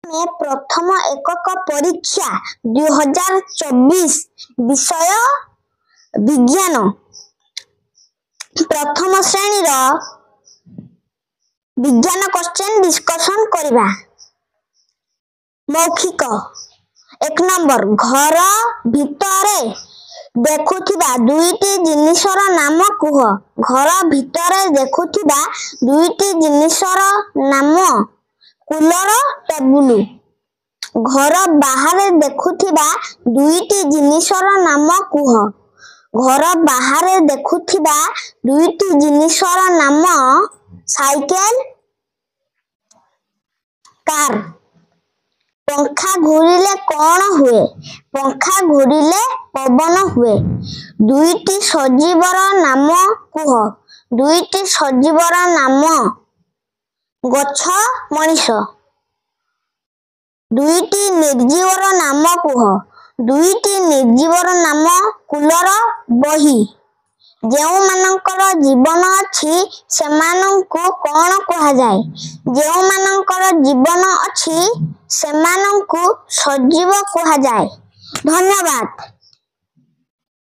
में प्रथम एकक परीक्षा 2024 विषय विज्ञान प्रथम श्रेणी विज्ञान क्वेश्चन डिस्कशन करिबा। मौखिक 1 नंबर घर भितरे देखुथिबा दुईटी जिनिसर नाम कुह। घर भितरे देखुथिबा दुईटी जिनिसर नाम कूलर टेबुल। घर बाहर देखुथिबा दुईटी जिनिसर नाम कुह। घर बाहर देखुथिबा दुईटी जिनिसर नाम साइकेल कार। पंखा घूरिले कौन हुए? पंखा घूरिले पवन हुए। दुईटी सजीवर नाम कुह। दुईटी सजीवर नाम गछ मनीष। दुईटी निर्जीवर नाम कुह। दुईटी निर्जीवर नाम कूलर बही। जेउ मानकर जीवन अछि सेमानंकु कौन कहा जाए? जेउ मानकर जीवन अछि सेमानंकु सजीव कहा जाए। धन्यवाद।